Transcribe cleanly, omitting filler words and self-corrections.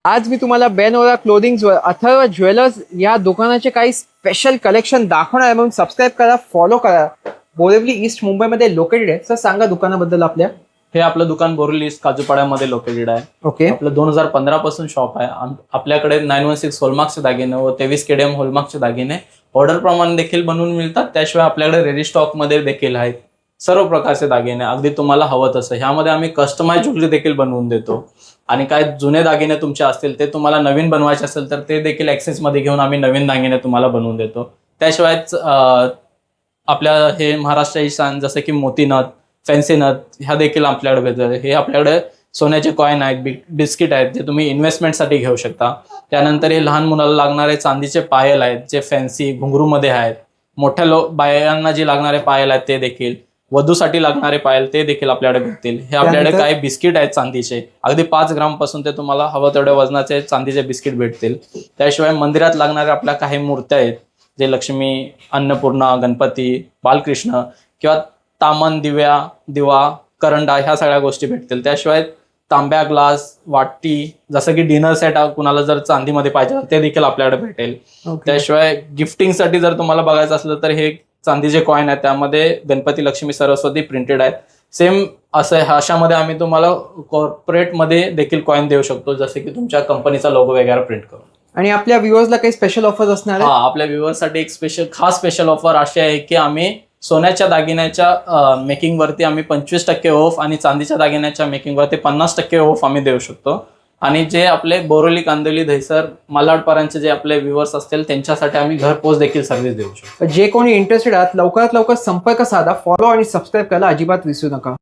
आज मी तुम्हाला बेनोरा clothing Atharva jewellers या दुकानाचे काही स्पेशल कलेक्शन दाखवणार आहे, म्हणून सबस्क्राईब करा, फॉलो करा. बोरिवली ईस्ट मुंबईमध्ये लोकेटेड आहे. सर सांगा दुकानाबद्दल आपल्या. हे आपलं दुकान बोरिवली ईस्ट काजूपाड्यामध्ये लोकेटेड आहे. ओके. आपलं 2015 पासून शॉप आहे. आपल्याकडे 916 हॉलमार्कचे दागिने व 23 KDM हॉलमार्कचे दागिने ऑर्डर प्रमाणे देखील बनवून मिळतात. त्याशिवाय आपल्याकडे रेडी स्टॉक मध्ये देखील आहेत सर्व प्रकारचे दागिने, अगदी तुम्हाला हवं तसं. ह्यामध्ये आम्ही कस्टमाइज ज्वेलरी देखील बनवून देतो. आणि काय जुने दागिने तुमचे असतील ते तुम्हाला नवीन बनवायचे असेल तर ते देखील एक्सेस मध्ये घेऊन आम्ही नवीन दागिने तुम्हाला बनवून देतो. त्याशिवाय आपल्या हे महाराष्ट्र शान जसं की मोती नथ, फॅन्सी नथ ह्या देखील आपल्याकडे भेटतात. हे आपल्याकडे सोन्याचे कॉईन आहेत, बिस्किट आहेत जे तुम्ही इन्व्हेस्टमेंटसाठी घेऊ शकता. त्यानंतर हे लहान मुलाला लागणारे चांदीचे पायल आहेत जे फॅन्सी घुंगरूमध्ये आहेत. मोठ्या बायांना जे लागणारे पायल आहेत ते देखील, वधूसाठी लागणारे पायल ते देखील आपल्याकडे भेटतील. हे आपल्याकडे काही बिस्किट आहेत चांदीचे, अगदी 5 ग्राम पासून ते तुम्हाला हवं तेवढ्या वजनाचे चांदीचे बिस्किट भेटतील. त्याशिवाय मंदिरात लागणाऱ्या आपल्या काही मूर्त्या आहेत जे लक्ष्मी, अन्नपूर्णा, गणपती, बालकृष्ण किंवा तामन, दिवा, करंडा ह्या सगळ्या गोष्टी भेटतील. त्याशिवाय तांब्या, ग्लास, वाटी, जसं की डिनर सेट कुणाला जर चांदीमध्ये पाहिजे ते देखील आपल्याकडे भेटेल. त्याशिवाय गिफ्टिंगसाठी जर तुम्हाला बघायचं असलं तर हे चांदीचे कॉईन आहेत, त्यामध्ये गणपती, लक्ष्मी, सरस्वती प्रिंटेड आहेत. सेम असं अशामध्ये आम्ही तुम्हाला कॉर्पोरेट मध्ये देखील कॉईन देऊ शकतो, जसे की तुमच्या कंपनीचा लोगो वगैरे प्रिंट करून. आणि आपल्या व्ह्युअर्सला काही स्पेशल ऑफर्स असणार आहे? आपल्या व्ह्युअर्ससाठी एक खास स्पेशल ऑफर अशी आहे की आम्ही सोन्याच्या दागिन्याच्या मेकिंग वरती आम्ही 25% ऑफ आणि चांदीच्या दागिन्याच्या मेकिंग वरती 50% ऑफ आम्ही देऊ शकतो. आणि जे आपले बोरिवली, कांदिवली, दहिसर, मालाडपर्यंतचे जे आपले व्ह्युअर्स असतील त्यांच्यासाठी आम्ही घरपोच देखील सर्व्हिस देऊ शकतो. जे कोणी इंटरेस्टेड आहात लवकरात लवकर संपर्क साधा, फॉलो आणि सबस्क्राईब करायला अजिबात विसरू नका.